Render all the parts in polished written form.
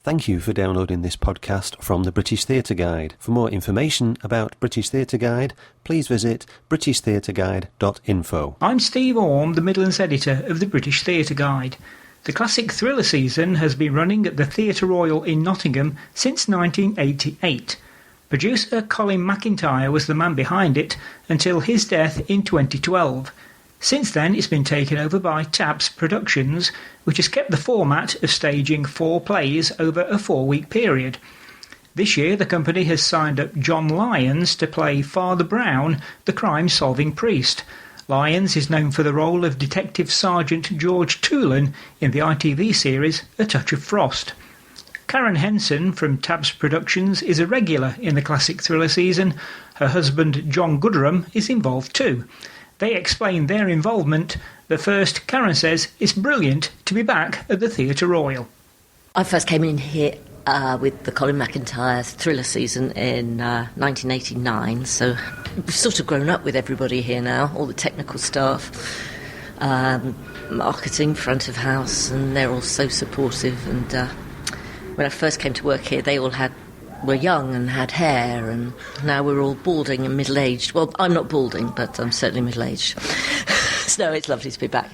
Thank you for downloading this podcast from the British Theatre Guide. For more information about British Theatre Guide, please visit britishtheatreguide.info. I'm Steve Orme, the Midlands Editor of the British Theatre Guide. The classic thriller season has been running at the Theatre Royal in Nottingham since 1988. Producer Colin McIntyre was the man behind it until his death in 2012. Since then, it's been taken over by Tabs Productions, which has kept the format of staging 4 plays over a 4-week period. This year, the company has signed up John Lyons to play Father Brown, the crime-solving priest. Lyons is known for the role of Detective Sergeant George Toolan in the ITV series A Touch of Frost. Karen Henson from Tabs Productions is a regular in the classic thriller season. Her husband, John Goodrum, is involved too. They explain their involvement, but first, Karen says it's brilliant to be back at the Theatre Royal. I first came in here with the Colin McIntyre thriller season in 1989, so we've sort of grown up with everybody here now, all the technical staff, marketing, front of house, and they're all so supportive. And when I first came to work here, they all were young and had hair, and now we're all balding and middle-aged. Well, I'm not balding, but I'm certainly middle-aged. So it's lovely to be back.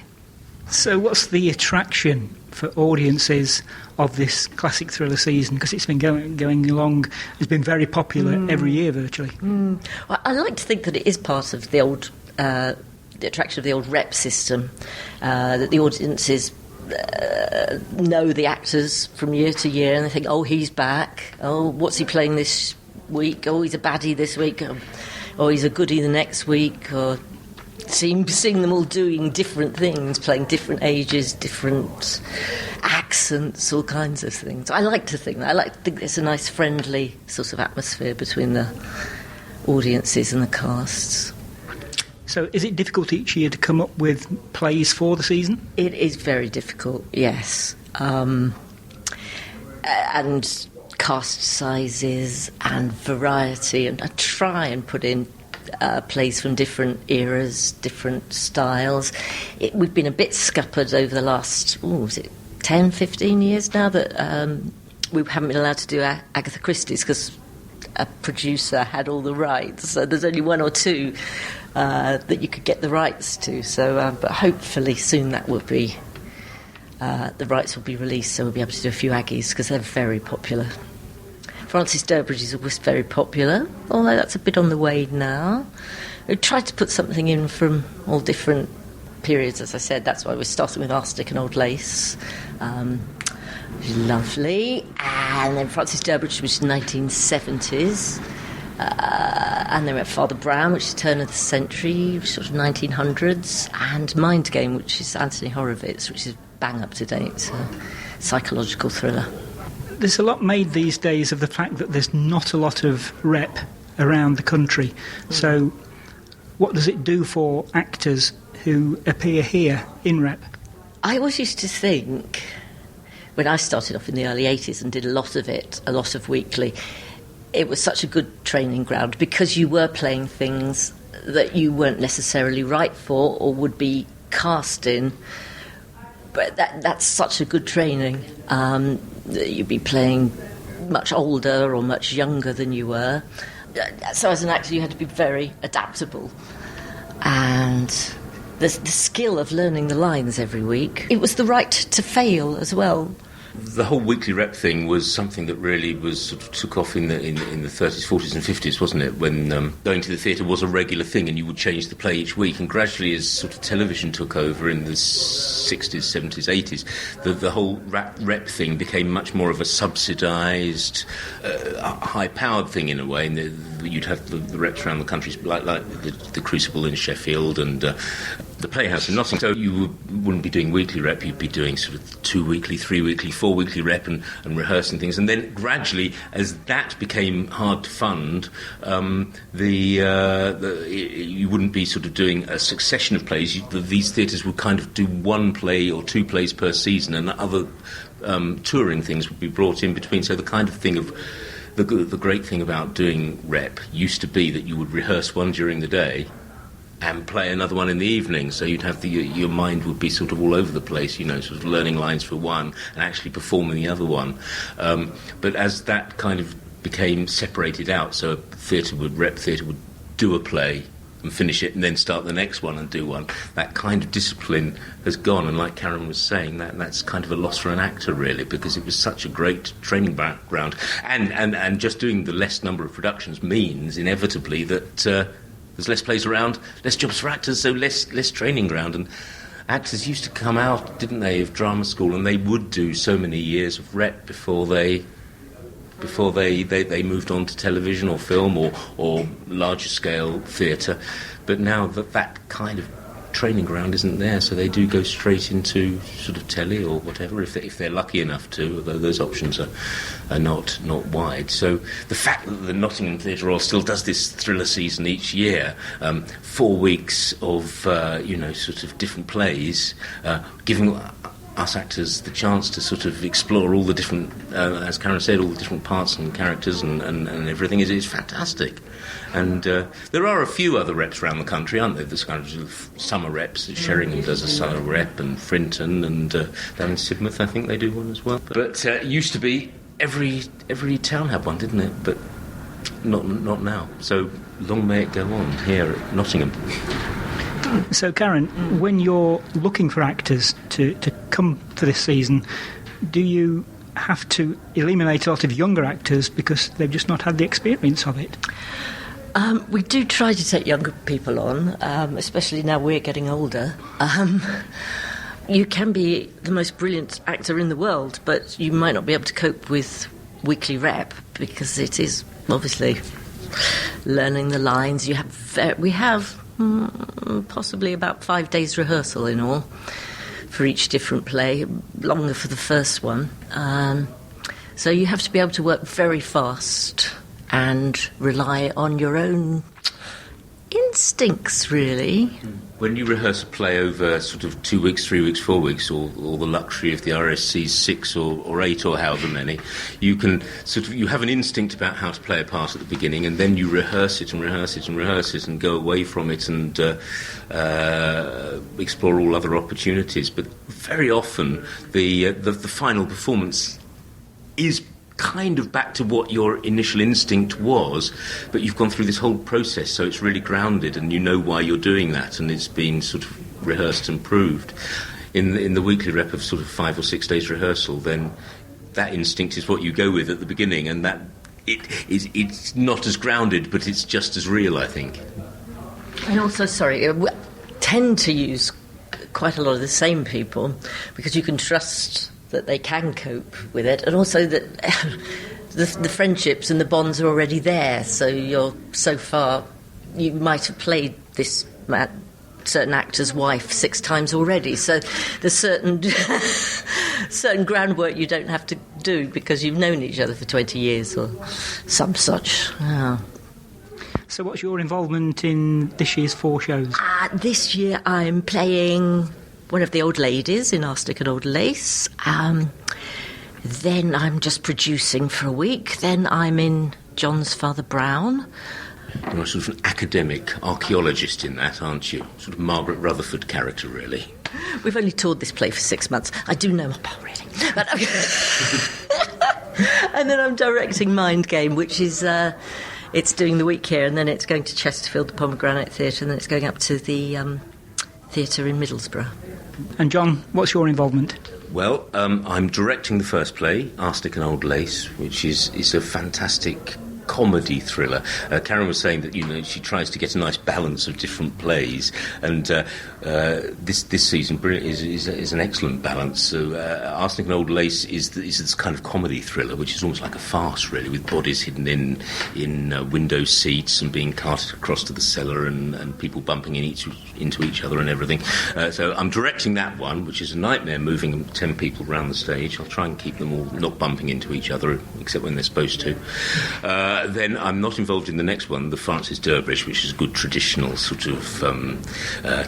So what's the attraction for audiences of this classic thriller season? Because it's been going along, it's been very popular every year virtually. Well, I like to think that it is part of the old, the attraction of the old rep system, that the audiences know the actors from year to year, and they think, oh, he's back, oh, what's he playing this week, oh, he's a baddie this week, oh, he's a goodie the next week, or seeing them all doing different things, playing different ages, different accents, all kinds of things. I like to think there's a nice friendly sort of atmosphere between the audiences and the casts. So is it difficult each year to come up with plays for the season? It is very difficult, yes. And cast sizes and variety, and I try and put in plays from different eras, different styles. We've been a bit scuppered over the last, 10, 15 years now that we haven't been allowed to do Agatha Christie's because a producer had all the rights, so there's only 1 or 2 that you could get the rights to. So, but hopefully soon that will be the rights will be released, so we'll be able to do a few Aggies because they're very popular. Francis Durbridge is always very popular, although that's a bit on the way now. We tried to put something in from all different periods, as I said. That's why we're starting with Arsenic and Old Lace. Lovely. And then Francis Durbridge, which is 1970s. And then we have Father Brown, which is turn of the century, sort of 1900s. And Mind Game, which is Anthony Horowitz, which is bang up to date, psychological thriller. There's a lot made these days of the fact that there's not a lot of rep around the country. So what does it do for actors who appear here in rep? I always used to think, when I started off in the early 80s and did a lot of it, a lot of weekly, it was such a good training ground because you were playing things that you weren't necessarily right for or would be cast in. But that's such a good training. You'd be playing much older or much younger than you were. So as an actor, you had to be very adaptable. And the skill of learning the lines every week. It was the right to fail as well. The whole weekly rep thing was something that really was sort of took off in the 30s, 40s and 50s, wasn't it? When going to the theatre was a regular thing and you would change the play each week. And gradually, as sort of television took over in the 60s, 70s, 80s, the whole rep thing became much more of a subsidised, high-powered thing in a way. And you'd have the reps around the country, like the Crucible in Sheffield and the Playhouse in Nottingham. So you wouldn't be doing weekly rep, you'd be doing sort of 2 weekly, 3 weekly, 4 weekly rep and rehearsing things. And then gradually, as that became hard to fund, you wouldn't be sort of doing a succession of plays. These theatres would kind of do 1 play or 2 plays per season, and other touring things would be brought in between. So the kind of thing of the great thing about doing rep used to be that you would rehearse one during the day, and play another one in the evening. So you'd have your mind would be sort of all over the place, sort of learning lines for one and actually performing the other one. But as that kind of became separated out, so rep theatre would do a play and finish it and then start the next one and do one, that kind of discipline has gone. And like Karen was saying, that's kind of a loss for an actor, really, because it was such a great training background. And just doing the less number of productions means, inevitably, that there's less plays around, less jobs for actors, so less training ground. And actors used to come out, didn't they, of drama school, and they would do so many years of rep before they moved on to television or film or larger scale theatre. But now that kind of training ground isn't there, so they do go straight into sort of telly or whatever, if they're lucky enough to, although those options are not wide. So the fact that the Nottingham Theatre Royal still does this thriller season each year, 4 weeks of sort of different plays, giving us actors the chance to sort of explore all the different, as Karen said, all the different parts and characters and everything is fantastic. And there are a few other reps around the country, aren't there? There's kind of summer reps. Sheringham does a summer rep, and Frinton, and down in Sidmouth, I think they do one as well. But it used to be every town had one, didn't it? But not now. So long may it go on here at Nottingham. So, Karen, when you're looking for actors to come for this season, do you have to eliminate a lot of younger actors because they've just not had the experience of it? We do try to take younger people on, especially now we're getting older. You can be the most brilliant actor in the world, but you might not be able to cope with weekly rep because it is obviously learning the lines. We have possibly about 5 days rehearsal in all for each different play, longer for the first one. So you have to be able to work very fast and rely on your own instincts, really. When you rehearse a play over sort of 2 weeks, 3 weeks, 4 weeks, or the luxury of the RSC's 6 or 8 or however many, you can you have an instinct about how to play a part at the beginning, and then you rehearse it and rehearse it and rehearse it and go away from it and explore all other opportunities. But very often the final performance is kind of back to what your initial instinct was, but you've gone through this whole process, so it's really grounded and you know why you're doing that, and it's been sort of rehearsed and proved. In the weekly rep of sort of 5 or 6 days rehearsal, then that instinct is what you go with at the beginning, and that it's not as grounded, but it's just as real, I think. And also, we tend to use quite a lot of the same people because you can trust that they can cope with it, and also that the friendships and the bonds are already there. So you might have played this certain actor's wife 6 times already. So there's certain groundwork you don't have to do because you've known each other for 20 years or some such. Oh. So what's your involvement in this year's 4 shows? This year I'm playing one of the old ladies in Arsenic and Old Lace. Then I'm just producing for a week. Then I'm in John's Father Brown. You're sort of an academic archaeologist in that, aren't you? Sort of Margaret Rutherford character, really. We've only toured this play for 6 months. I do know my part, really. But, and then I'm directing Mind Game, which is... it's doing the week here, and then it's going to Chesterfield, the Pomegranate Theatre, and then it's going up to the theatre in Middlesbrough. And John, what's your involvement? Well, I'm directing the first play, Arsenic and Old Lace, which is a fantastic comedy thriller. Karen was saying that she tries to get a nice balance of different plays, and this season is an excellent balance. So Arsenic and Old Lace is this kind of comedy thriller, which is almost like a farce, really, with bodies hidden in window seats and being carted across to the cellar, and people bumping into each other and everything. So I'm directing that one, which is a nightmare, moving 10 people around the stage. I'll try and keep them all not bumping into each other, except when they're supposed to. Then I'm not involved in the next one, the Francis Durbridge, which is a good traditional sort of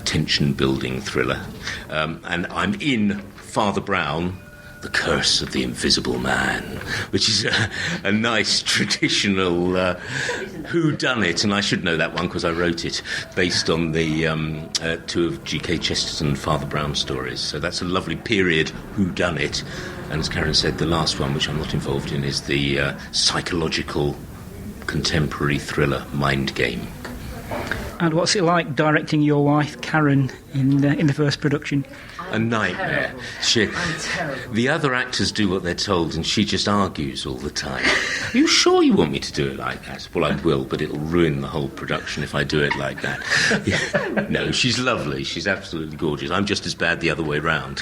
tension-building thriller. And I'm in Father Brown, The Curse of the Invisible Man, which is a nice traditional Who Done It, and I should know that one because I wrote it, based on the two of G.K. Chesterton and Father Brown stories. So that's a lovely period Who Done It. And as Karen said, the last one, which I'm not involved in, is the psychological contemporary thriller Mind Game. And what's it like directing your wife, Karen, in the first production? A nightmare. I'm terrible. The other actors do what they're told, and she just argues all the time. Are you sure you want me to do it like that? Well, I will, but it'll ruin the whole production if I do it like that. Yeah. No, she's lovely. She's absolutely gorgeous. I'm just as bad the other way round.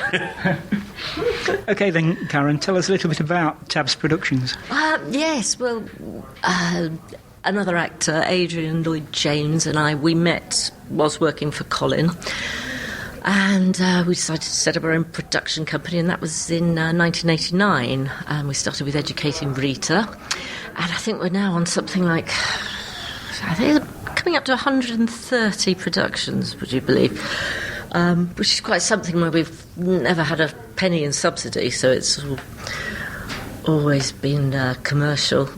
OK then, Karen, tell us a little bit about Tabs Productions. Yes, well, another actor, Adrian Lloyd-James, and we met whilst working for Colin. And we decided to set up our own production company, and that was in 1989. We started with Educating Rita, and I think we're now on something like, coming up to 130 productions, would you believe? Which is quite something where we've never had a penny in subsidy, so it's always been commercial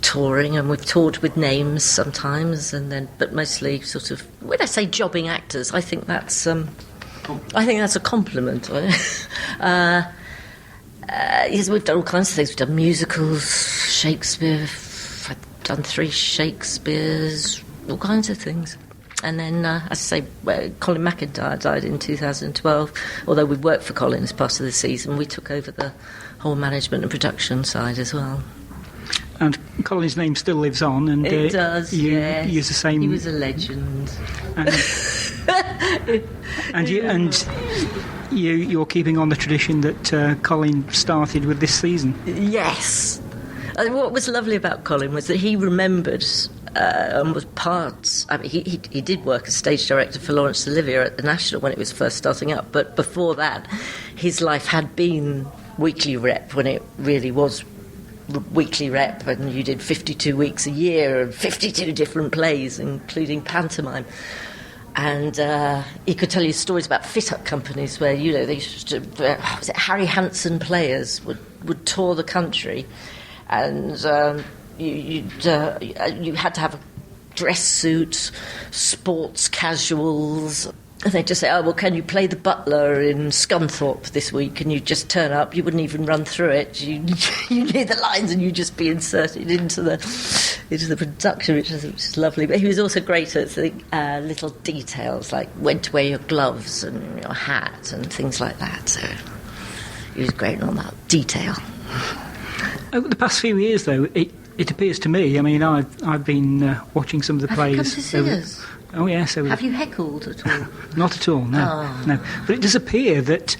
touring, and we've toured with names sometimes, but mostly sort of, when I say jobbing actors, I think that's a compliment. Yes, we've done all kinds of things. We've done musicals, Shakespeare. I've done 3 Shakespeares, all kinds of things. And then, as I say, Colin McIntyre died in 2012. Although we worked for Colin as part of the season, we took over the whole management and production side as well. And Colin's name still lives on, and it does. You yes. use the same. He was a legend. And you're keeping on the tradition that Colin started with this season. Yes. What was lovely about Colin was that he remembered and was part. I mean, he did work as stage director for Laurence Olivier at the National when it was first starting up, but before that, his life had been weekly rep when it really was weekly rep, and you did 52 weeks a year and 52 different plays, including pantomime. And he could tell you stories about fit-up companies where, they used to, was it Harry Henson players would tour the country, and you had to have a dress suit, sports casuals. And they'd just say, oh, well, can you play the butler in Scunthorpe this week? And you'd just turn up. You wouldn't even run through it. You knew the lines and you'd just be inserted into the production, which is lovely. But he was also great at the little details, like when to wear your gloves and your hat and things like that. So he was great on that detail. Over the past few years, though, it appears to me, I mean, I've been watching some of the plays. Have you come to see us? Oh, yes. Have you heckled at all? Not at all, no. Oh. No. But it does appear that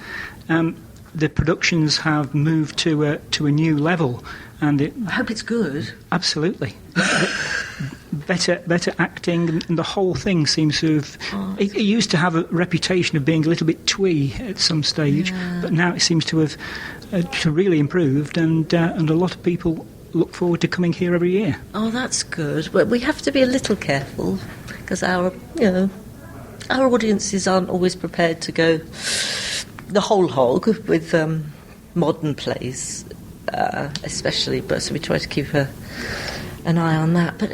the productions have moved to a new level. And I hope it's good. Absolutely. better acting, and the whole thing seems to have... It used to have a reputation of being a little bit twee at some stage, but now it seems to have really improved, and a lot of people look forward to coming here every year. Oh, that's good. But we have to be a little careful, because our audiences aren't always prepared to go the whole hog with modern plays, especially. But so we try to keep an eye on that. But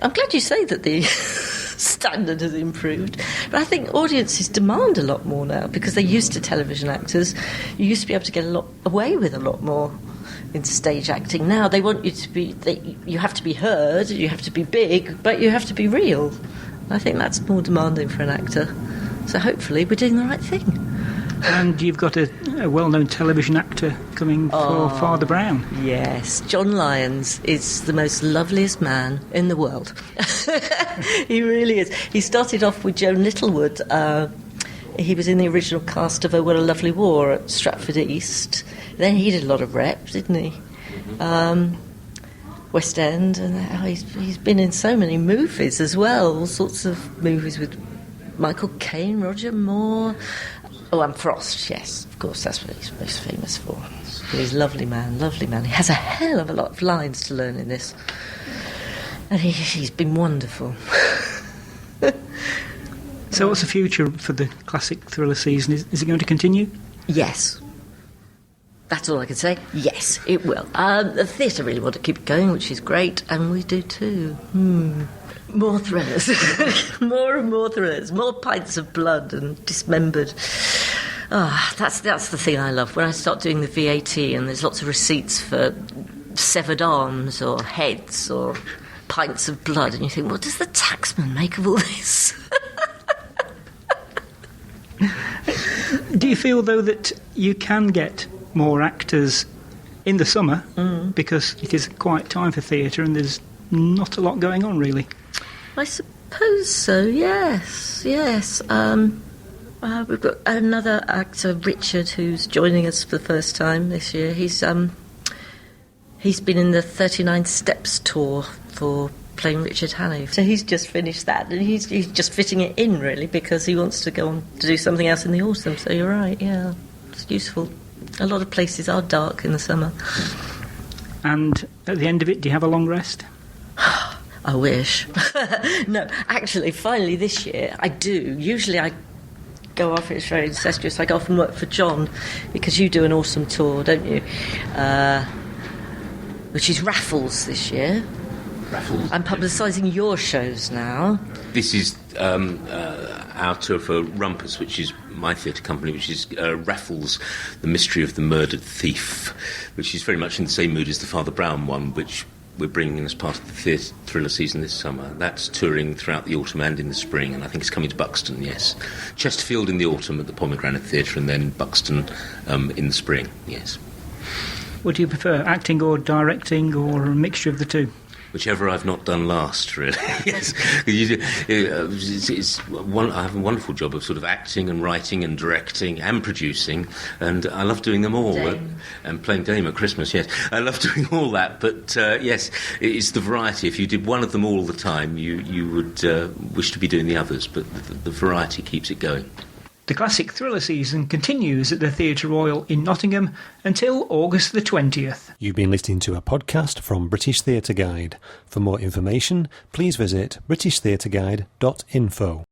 I'm glad you say that the standard has improved. But I think audiences demand a lot more now, because they're used to television actors. You used to be able to get away with a lot more in stage acting. Now they want you to be... you have to be heard, you have to be big, but you have to be real. I think that's more demanding for an actor. So hopefully we're doing the right thing. And you've got a well-known television actor coming for Father Brown. Yes, John Lyons is the most loveliest man in the world. He really is. He started off with Joan Littlewood. He was in the original cast of Oh, What a Lovely War at Stratford East. Then he did a lot of rep, didn't he? West End, and he's been in so many movies as well, all sorts of movies with Michael Caine, Roger Moore. Oh, and Frost, yes, of course, that's what he's most famous for. But he's a lovely man, lovely man. He has a hell of a lot of lines to learn in this. And he's been wonderful. So what's the future for the classic thriller season? Is it going to continue? Yes. That's all I can say. Yes, it will. The theatre really want to keep it going, which is great, and we do too. More thrillers. More and more thrillers. More pints of blood and dismembered. That's the thing I love. When I start doing the VAT and there's lots of receipts for severed arms or heads or pints of blood, and you think, what does the taxman make of all this? Do you feel, though, that you can get more actors in the summer because it is a quiet time for theatre and there's not a lot going on, really? I suppose so, yes. We've got another actor, Richard, who's joining us for the first time this year. He's been in the 39 Steps tour for playing Richard Hannay. So he's just finished that, and he's just fitting it in, really, because he wants to go on to do something else in the autumn. So you're right, yeah, it's useful. A lot of places are dark in the summer. And at the end of it, do you have a long rest? I wish. No, actually, finally this year, I do. Usually I go off, it's very incestuous. I go off and work for John, because you do an awesome tour, don't you? Which is Raffles this year. Raffles. I'm publicising your shows now. This is our tour for Rumpus, which is my theatre company, which is Raffles, The Mystery of the Murdered Thief, which is very much in the same mood as the Father Brown one, which we're bringing in as part of the theatre thriller season this summer. That's touring throughout the autumn and in the spring, and I think it's coming to Buxton, yes. Chesterfield in the autumn at the Pomegranate Theatre, and then Buxton in the spring, yes. What do you prefer, acting or directing, or a mixture of the two? Whichever I've not done last, really. Yes, I have a wonderful job of sort of acting and writing and directing and producing, and I love doing them all. Dame. And playing Dame at Christmas, yes. I love doing all that, but yes, it's the variety. If you did one of them all the time, you would wish to be doing the others, but the variety keeps it going. The classic thriller season continues at the Theatre Royal in Nottingham until August the 20th. You've been listening to a podcast from British Theatre Guide. For more information, please visit britishtheatreguide.info.